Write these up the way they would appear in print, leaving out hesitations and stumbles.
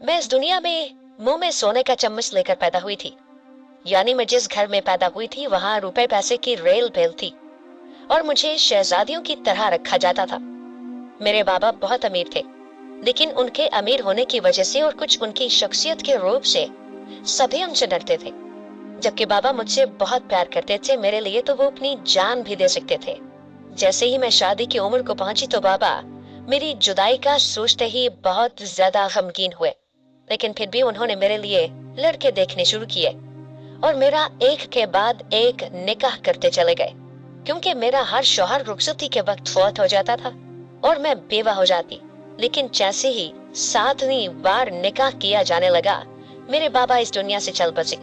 मैं इस दुनिया में मुंह में सोने का चम्मच लेकर पैदा हुई थी। यानी मैं जिस घर में पैदा हुई थी वहां रुपए पैसे की रेल भेल थी और मुझे शहजादियों की तरह रखा जाता था। मेरे बाबा बहुत अमीर थे, लेकिन उनके अमीर होने की वजह से और कुछ उनकी शख्सियत के रूप से सभी उनसे डरते थे। जबकि बाबा मुझसे बहुत प्यार करते थे, मेरे लिए तो वो अपनी जान भी दे सकते थे। जैसे ही मैं शादी की उम्र को पहुंची तो बाबा मेरी जुदाई का सोचते ही बहुत ज्यादा गमगीन हुए। लेकिन फिर भी उन्होंने मेरे लिए लड़के देखने शुरू किए और मेरा एक के बाद एक निकाह करते चले गए, क्योंकि मेरा हर शौहर रुखसती के वक्त फौत हो जाता था और मैं बेवा हो जाती। लेकिन जैसे ही 7वीं बार निकाह किया जाने लगा, मेरे बाबा इस दुनिया से चल बसे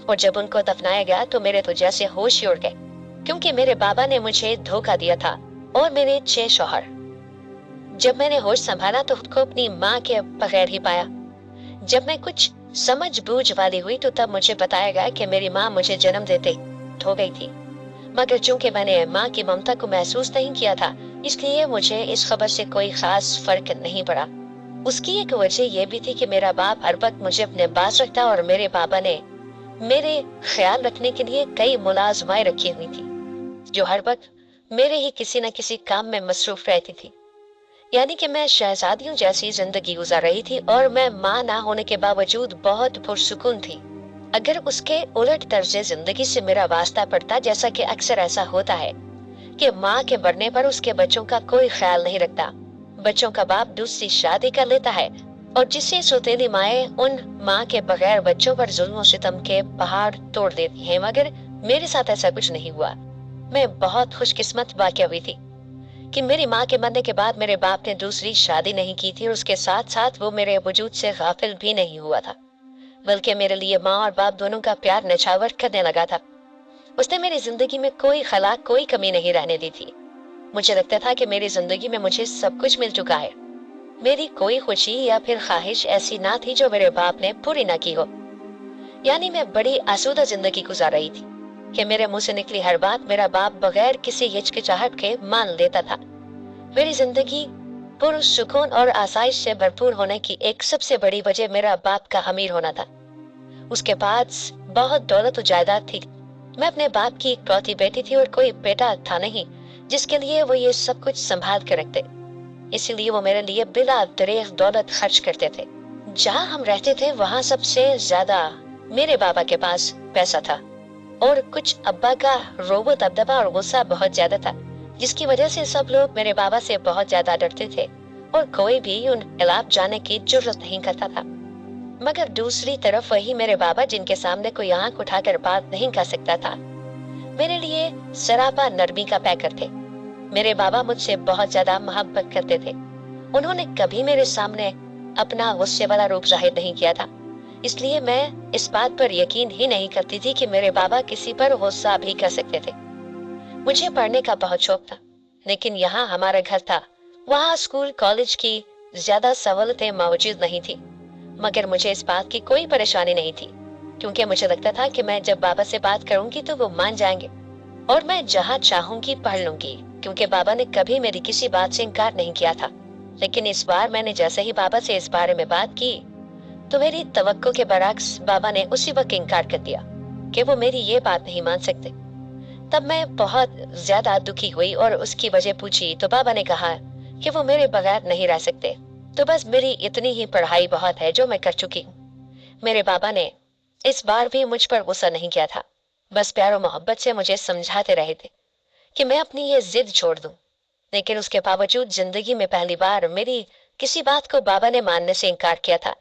और जब उनको दफनाया गया तो मेरे तो जैसे होश ही उड़ गए, क्योंकि मेरे बाबा ने मुझे धोखा दिया था और मेरे 6 शौहर। जब मैंने होश संभाला तो खुद को अपनी माँ के बगैर ही पाया। जब मैं कुछ समझ बूझ वाली हुई तो तब मुझे बताया गया कि मेरी माँ मुझे जन्म देते धो गई थी, मगर चूंकि मैंने माँ की ममता को महसूस नहीं किया था, इसलिए मुझे इस खबर से कोई खास फर्क नहीं पड़ा। उसकी एक वजह यह भी थी कि मेरा बाप हर वक्त मुझे अपने पास रखता और मेरे बाबा ने मेरे ख्याल रखने के लिए कई मुलाजमाएं रखी हुई थी, जो हर वक्त मेरे ही किसी न किसी काम में मसरूफ रहती थी। यानी कि मैं शहजादियों जैसी जिंदगी गुजार रही थी और मैं माँ ना होने के बावजूद बहुत पुरसुकून थी। अगर उसके उलट तर्ज जिंदगी से मेरा वास्ता पड़ता, जैसा कि अक्सर ऐसा होता है कि माँ के मरने पर उसके बच्चों का कोई ख्याल नहीं रखता, बच्चों का बाप दूसरी शादी कर लेता है और जिससे सौतेली माएं उन माँ के बगैर बच्चों पर जुल्म सितम के पहाड़ तोड़ देती हैं, मगर मेरे साथ ऐसा कुछ नहीं हुआ। मैं बहुत खुशकिस्मत वाक़या हुई थी कि मेरी माँ के मरने के बाद मेरे बाप ने दूसरी शादी नहीं की थी और उसके साथ साथ वो मेरे वजूद से गाफिल भी नहीं हुआ था, बल्कि मेरे लिए माँ और बाप दोनों का प्यार नछावर करने लगा था। उसने मेरी जिंदगी में कोई खला कोई कमी नहीं रहने दी थी। मुझे लगता था कि मेरी जिंदगी में मुझे सब कुछ मिल चुका है। मेरी कोई खुशी या फिर ख्वाहिश ऐसी ना थी जो मेरे बाप ने पूरी ना की हो। यानी मैं बड़ी आसूदा जिंदगी गुजार रही थी कि मेरे मुंह से निकली हर बात मेरा बाप बगैर किसी हिचकिचाहट के मान लेता था। मेरी जिंदगी पुरसुकून और आसाइश से भरपूर होने की एक सबसे बड़ी वजह मेरा बाप का अमीर होना था। उसके पास बहुत दौलत और जायदाद थी। मैं अपने बाप की इकलौती बेटी थी और कोई बेटा था नहीं जिसके लिए वो ये सब कुछ संभाल कर रखते। इसीलिए वो मेरे लिए बिला दरेग दौलत खर्च करते थे। जहाँ हम रहते थे वहाँ सबसे ज्यादा मेरे बाबा के पास पैसा था और कुछ अब्बा का रोबो दबदबा और गुस्सा बहुत ज्यादा था, जिसकी वजह से सब लोग मेरे बाबा से बहुत ज्यादा डरते थे और कोई भी उन खिलाफ जाने की जुर्रत नहीं करता था। मगर दूसरी तरफ वही मेरे बाबा, जिनके सामने कोई आंख उठाकर बात नहीं कर सकता था, मेरे लिए सरापा नरमी का पैकर थे। मेरे बाबा मुझसे बहुत ज्यादा मोहब्बत करते थे। उन्होंने कभी मेरे सामने अपना गुस्से वाला रूप जाहिर नहीं किया था, इसलिए मैं इस बात पर यकीन ही नहीं करती थी कि मेरे बाबा किसी पर गुस्सा भी कर सकते थे। मुझे पढ़ने का बहुत शौक था, लेकिन यहाँ हमारा घर था, वहाँ स्कूल कॉलेज की ज्यादा सहूलतें मौजूद नहीं थी। मगर मुझे इस बात की कोई परेशानी नहीं थी, क्योंकि मुझे लगता था कि मैं जब बाबा से बात करूंगी तो वो मान जाएंगे और मैं जहाँ चाहूंगी पढ़ लूंगी, क्योंकि बाबा ने कभी मेरी किसी बात से इनकार नहीं किया था। लेकिन इस बार मैंने जैसे ही बाबा से इस बारे में बात की तो मेरी तवक्को के बरक्स बाबा ने उसी वक्त इनकार कर दिया कि वो मेरी ये बात नहीं मान सकते। तब मैं बहुत ज्यादा दुखी हुई और उसकी वजह पूछी तो बाबा ने कहा कि वो मेरे बगैर नहीं रह सकते, तो बस मेरी इतनी ही पढ़ाई बहुत है जो मैं कर चुकी हूँ। मेरे बाबा ने इस बार भी मुझ पर गुस्सा नहीं किया था, बस प्यार और मोहब्बत से मुझे समझाते रहे थे कि मैं अपनी ये जिद छोड़ दूं। लेकिन उसके बावजूद जिंदगी में पहली बार मेरी किसी बात को बाबा ने मानने से इनकार किया था,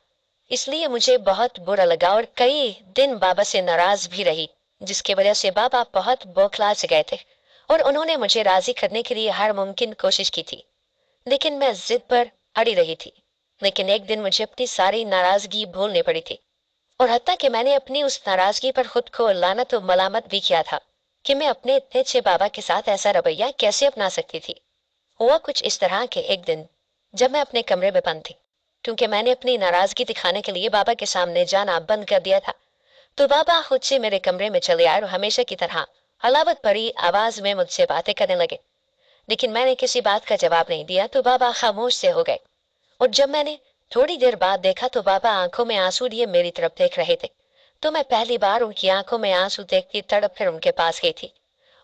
इसलिए मुझे बहुत बुरा लगा और कई दिन बाबा से नाराज भी रही, जिसकी वजह से बाबा बहुत बौखला से गए थे और उन्होंने मुझे राजी करने के लिए हर मुमकिन कोशिश की थी। लेकिन मैं जिद पर अड़ी रही थी। लेकिन एक दिन मुझे अपनी सारी नाराजगी भूलनी पड़ी थी और हत्ता कि मैंने अपनी उस नाराजगी पर खुद को लानत और मलामत भी किया था कि मैं अपने इतने अच्छे बाबा के साथ ऐसा रवैया कैसे अपना सकती थी। हुआ कुछ इस तरह के एक दिन जब मैं अपने कमरे में बंद थी, क्योंकि मैंने अपनी नाराजगी दिखाने के लिए बाबा के सामने जाना बंद कर दिया था, तो बाबा खुद से मेरे कमरे में चले आए और हमेशा की तरह हलावत भरी आवाज में मुझसे बातें करने लगे। लेकिन मैंने किसी बात का जवाब नहीं दिया तो बाबा खामोश से हो गए और जब मैंने थोड़ी देर बाद देखा तो बाबा आंखों में आंसू लिए मेरी तरफ देख रहे थे। तो मैं पहली बार उनकी आंखों में आंसू देखती तड़प कर उनके पास गई थी।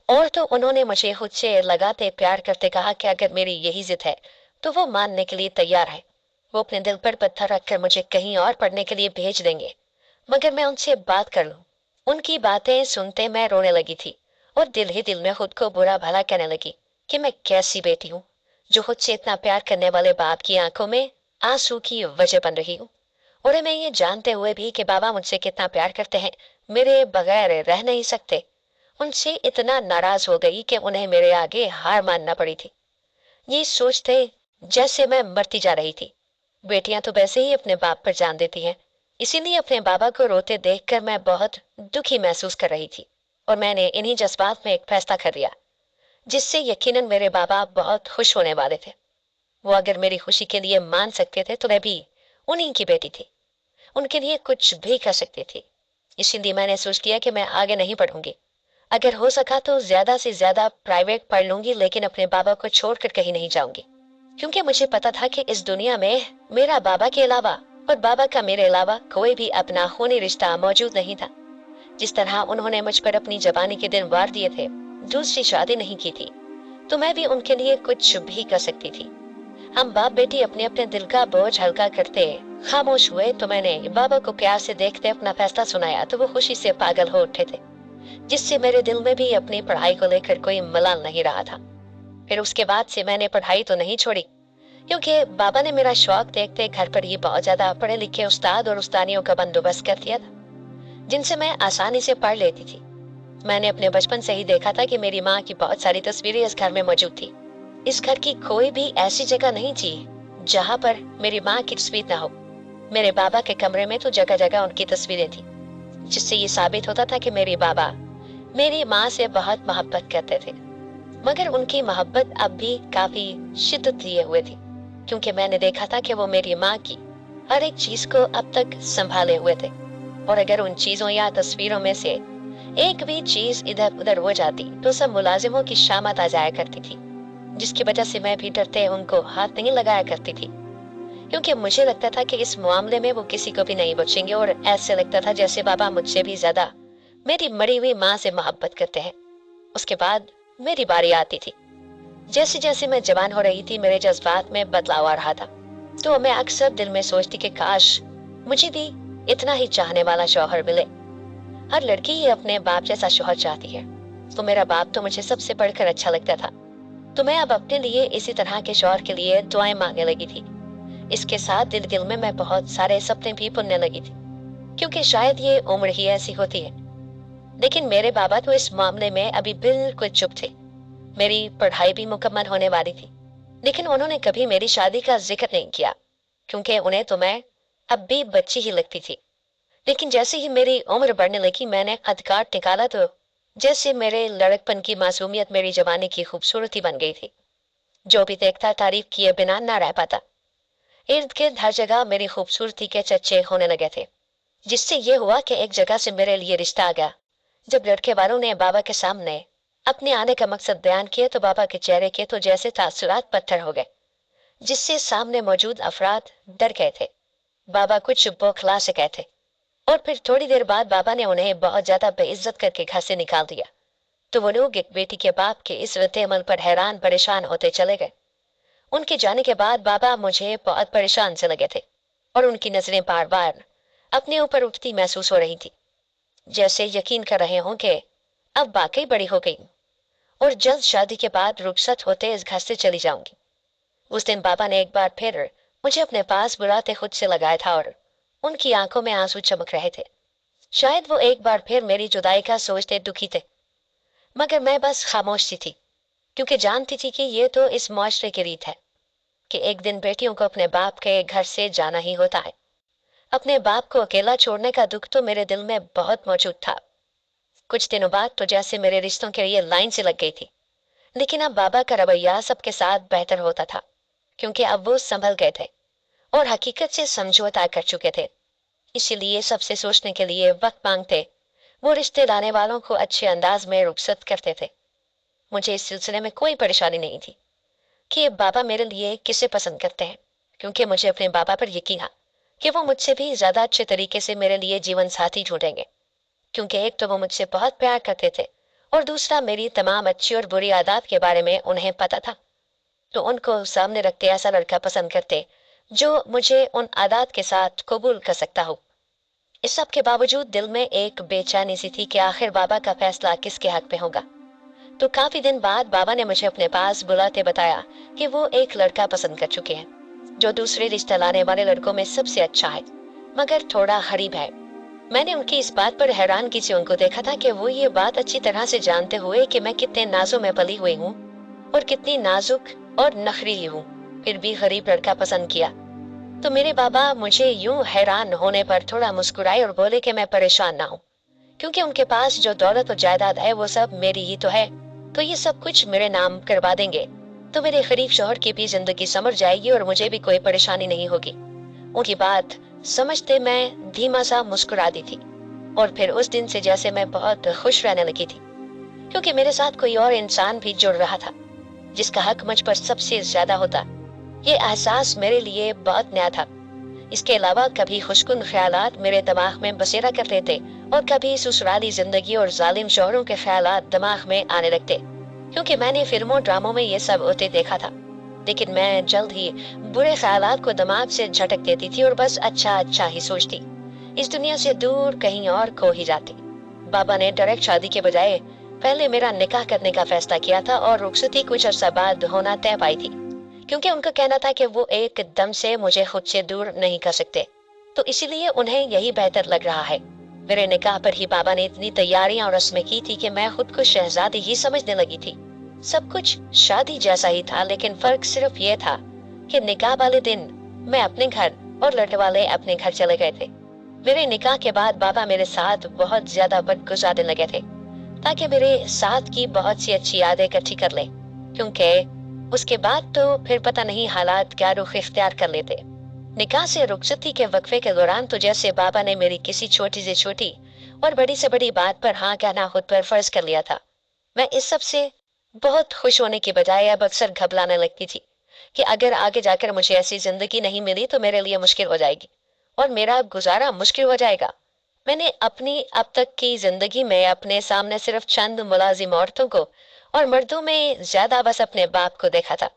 और तो उन्होंने मुझे खुद से लगाते प्यार करते कहा कि अगर मेरी यही जिद है तो वो मानने के लिए तैयार है। वो अपने दिल पर पत्थर रखकर मुझे कहीं और पढ़ने के लिए भेज देंगे, मगर मैं उनसे बात कर लूं। उनकी बातें सुनते मैं रोने लगी थी और दिल ही दिल में खुद को बुरा भला कहने लगी कि मैं कैसी बेटी हूँ जो खुद से इतना प्यार करने वाले बाप की आंखों में आंसू की वजह बन रही हूँ। और मैं ये जानते हुए भी कि बाबा मुझसे कितना प्यार करते हैं, मेरे बगैर रह नहीं सकते, उनसे इतना नाराज हो गई कि उन्हें मेरे आगे हार मानना पड़ी थी। ये सोचते जैसे मैं मरती जा रही थी। बेटियां तो वैसे ही अपने बाप पर जान देती हैं, इसीलिए अपने बाबा को रोते देखकर मैं बहुत दुखी महसूस कर रही थी। और मैंने इन्हीं जज्बात में एक फैसला कर लिया जिससे यकीनन मेरे बाबा बहुत खुश होने वाले थे। वो अगर मेरी खुशी के लिए मान सकते थे तो मैं भी उन्हीं की बेटी थी, उनके लिए कुछ भी कर सकती थी। इसीलिए मैंने सोच लिया कि मैं आगे नहीं पढ़ूंगी। अगर हो सका तो ज्यादा से ज्यादा प्राइवेट पढ़ लूंगी, लेकिन अपने बाबा को छोड़कर कहीं नहीं जाऊंगी। क्योंकि मुझे पता था कि इस दुनिया में मेरा बाबा के अलावा और बाबा का मेरे अलावा कोई भी अपना खूनी रिश्ता मौजूद नहीं था। जिस तरह उन्होंने मुझ पर अपनी जवानी के दिन वार दिए थे, दूसरी शादी नहीं की थी, तो मैं भी उनके लिए कुछ भी कर सकती थी। हम बाप बेटी अपने अपने दिल का बोझ हल्का करते खामोश हुए तो मैंने बाबा को प्यार से देखते अपना फैसला सुनाया तो वो खुशी से पागल हो उठे थे, जिससे मेरे दिल में भी अपनी पढ़ाई को लेकर कोई मलाल नहीं रहा था। फिर उसके बाद से मैंने पढ़ाई तो नहीं छोड़ी, क्योंकि बाबा ने मेरा शौक देखते घर पर ही बहुत ज्यादा पढ़े लिखे उस्ताद और उस्तानियों का बंदोबस्त कर दिया था, जिनसे मैं आसानी से पढ़ लेती थी। मैंने अपने बचपन से ही देखा था कि मेरी माँ की बहुत सारी तस्वीरें इस घर में मौजूद थी। इस घर की कोई भी ऐसी जगह नहीं थी जहाँ पर मेरी माँ की तस्वीर ना हो। मेरे बाबा के कमरे में तो जगह जगह उनकी तस्वीरें थी, जिससे ये साबित होता था कि मेरे बाबा मेरी माँ से बहुत मोहब्बत करते थे। मगर उनकी मोहब्बत अब भी काफी शिद्दत लिए हुए थी, क्योंकि मैंने देखा था कि वो मेरी माँ की हर एक चीज को अब तक संभाले हुए थे। और अगर उन चीजों या तस्वीरों में से एक भी चीज इधर उधर हो जाती तो सब मुलाजिमों की शामत आ जाया करती थी, जिसकी वजह से मैं भी डरते उनको हाथ नहीं लगाया करती थी, क्योंकि मुझे लगता था कि इस मामले में वो किसी को भी नहीं बख्शेंगे। और ऐसे लगता था जैसे बाबा मुझसे भी ज्यादा मेरी मरी हुई माँ से मोहब्बत करते हैं। उसके बाद मेरी बारी आती थी। जैसे जैसे मैं जवान हो रही थी मेरे जज्बात में बदलाव आ रहा था, तो मैं अक्सर दिल में सोचती कि काश मुझे भी इतना ही चाहने वाला शौहर मिले। हर लड़की ही अपने बाप जैसा शौहर चाहती है, तो मेरा बाप तो मुझे सबसे बढ़कर अच्छा लगता था। तो मैं अब अपने लिए इसी तरह के शौहर के लिए दुआएं मांगने लगी थी। इसके साथ दिल दिल में मैं बहुत सारे सपने भी बुनने लगी थी, क्योंकि शायद ये उम्र ही ऐसी होती है। लेकिन मेरे बाबा तो इस मामले में अभी बिल्कुल चुप थे। मेरी पढ़ाई भी मुकम्मल होने वाली थी, लेकिन उन्होंने कभी मेरी शादी का जिक्र नहीं किया, क्योंकि उन्हें तो मैं अब भी बच्ची ही लगती थी। लेकिन जैसे ही मेरी उम्र बढ़ने लगी मैंने खत काट निकाला तो जैसे मेरे लड़कपन की मासूमियत मेरी जवानी की खूबसूरती बन गई थी। जो भी देखता तारीफ किए बिना ना रह पाता। इर्द गिर्द हर जगह मेरी खूबसूरती के चर्चे होने लगे थे, जिससे ये हुआ कि एक जगह से मेरे लिए रिश्ता आ गया। जब लड़के वालों ने बाबा के सामने अपने आने का मकसद बयान किया तो बाबा के चेहरे के तो जैसे तासुरात पत्थर हो गए, जिससे सामने मौजूद अफराद डर गए थे। बाबा कुछ बौखला से गए थे और फिर थोड़ी देर बाद बाबा ने उन्हें बहुत ज्यादा बेइज्जत करके घर से निकाल दिया। तो वो लोग एक बेटी के बाप के इस रद्द अमल पर हैरान परेशान होते चले गए। उनके जाने के बाद बाबा मुझे बहुत परेशान से लगे थे और उनकी नजरें बार बार अपने ऊपर उठती महसूस हो रही थी, जैसे यकीन कर रहे हों कि अब वाकई बड़ी हो गई और जल्द शादी के बाद रुखसत होते इस घर से चली जाऊंगी। उस दिन बाबा ने एक बार फिर मुझे अपने पास बुलाते खुद से लगाया था और उनकी आंखों में आंसू चमक रहे थे। शायद वो एक बार फिर मेरी जुदाई का सोचते दुखी थे, मगर मैं बस खामोश सी थी, क्योंकि जानती थी कि ये तो इस मुआशरे की रीत है कि एक दिन बेटियों को अपने बाप के घर से जाना ही होता है। अपने बाप को अकेला छोड़ने का दुख तो मेरे दिल में बहुत मौजूद था। कुछ दिनों बाद तो जैसे मेरे रिश्तों के लिए लाइन से लग गई थी। लेकिन अब बाबा का रवैया सबके साथ बेहतर होता था, क्योंकि अब वो संभल गए थे और हकीकत से समझौता कर चुके थे। इसीलिए सबसे सोचने के लिए वक्त मांगते वो रिश्ते लाने वालों को अच्छे अंदाज में रुखसत करते थे। मुझे इस सिलसिले में कोई परेशानी नहीं थी कि बाबा मेरे लिए किसे पसंद करते हैं, क्योंकि मुझे अपने पापा पर यकीन था कि वो मुझसे भी ज्यादा अच्छे तरीके से मेरे लिए जीवन साथी ढूंढेंगे, क्योंकि एक तो वो मुझसे बहुत प्यार करते थे और दूसरा मेरी तमाम अच्छी और बुरी आदत के बारे में उन्हें पता था। तो उनको सामने रखते ऐसा लड़का पसंद करते जो मुझे उन आदत के साथ कबूल कर सकता हो। इस सब के बावजूद दिल में एक बेचैनी सी थी कि आखिर बाबा का फैसला किसके हक में होगा। तो काफी दिन बाद बाबा ने मुझे अपने पास बुलाते बताया कि वो एक लड़का पसंद कर चुके हैं जो दूसरे रिश्ता लाने वाले लड़कों में सबसे अच्छा है, मगर थोड़ा गरीब है। मैंने उनकी इस बात पर हैरानगी से उनको देखा था कि वो ये बात अच्छी तरह से जानते हुए कि मैं कितने नाजों में पली हुई हूँ और कितनी नाजुक और नखरीली हूँ, फिर भी गरीब लड़का पसंद किया। तो मेरे बाबा मुझे यूं हैरान होने पर थोड़ा मुस्कुराए और बोले कि मैं परेशान ना हूं, क्योंकि उनके पास जो दौलत और जायदाद है वो सब मेरी ही तो है, तो ये सब कुछ मेरे नाम करवा देंगे तो मेरे गरीब शौहर की भी जिंदगी संवर जाएगी और मुझे भी कोई परेशानी नहीं होगी। उनकी बात समझते मैं धीमा सा मुस्कुरा दी थी और फिर उस दिन से जैसे मैं बहुत खुश रहने लगी थी, क्योंकि मेरे साथ कोई और इंसान भी जुड़ रहा था जिसका हक मुझ पर सबसे ज्यादा होता। ये एहसास मेरे लिए बहुत नया था। इसके अलावा कभी खुशकुन ख्यालात मेरे दिमाग में बसेरा कर लेते और कभी ससुराली जिंदगी और जालिम शौहरों के ख्यालात दिमाग में आने लगते, क्योंकि मैंने फिल्मों ड्रामों में ये सब होते देखा था। लेकिन मैं जल्द ही बुरे ख्यालात को दिमाग से झटक देती थी और बस अच्छा अच्छा ही सोचती, इस दुनिया से दूर कहीं और खो ही जाती। बाबा ने डायरेक्ट शादी के बजाय पहले मेरा निकाह करने का फैसला किया था और रुखसती कुछ अर्सा बाद होना तय पाई थी, क्योंकि उनका कहना था कि वो एकदम से मुझे खुद से दूर नहीं कर सकते, तो इसीलिए उन्हें यही बेहतर लग रहा है। मेरे निकाह पर ही बाबा ने इतनी तैयारियां और रस्में की थी कि मैं खुद को शहजादी ही समझने लगी थी। सब कुछ शादी जैसा ही था, लेकिन फर्क सिर्फ ये था कि निकाह वाले दिन मैं अपने घर और लड़के वाले अपने घर चले गए थे। मेरे निकाह के बाद बाबा मेरे साथ बहुत ज्यादा वक्त गुजारने लगे थे ताकि मेरे साथ की बहुत सी अच्छी यादें इकट्ठी कर ले, क्योंकि उसके बाद तो फिर पता नहीं हालात क्या रुख इख्तियार कर लेते। निकाह से रुखसती के वक्फे के दौरान तो जैसे बाबा ने मेरी किसी छोटी से छोटी और बड़ी से बड़ी बात पर हाँ कहना खुद पर फर्ज कर लिया था। मैं इस सब से बहुत खुश होने के बजाय अब अक्सर घबराने लगती थी कि अगर आगे जाकर मुझे ऐसी जिंदगी नहीं मिली तो मेरे लिए मुश्किल हो जाएगी और मेरा गुजारा मुश्किल हो जाएगा। मैंने अपनी अब तक की जिंदगी में अपने सामने सिर्फ चंद मुलाजिम औरतों को और मर्दों में ज्यादा बस अपने बाप को देखा था,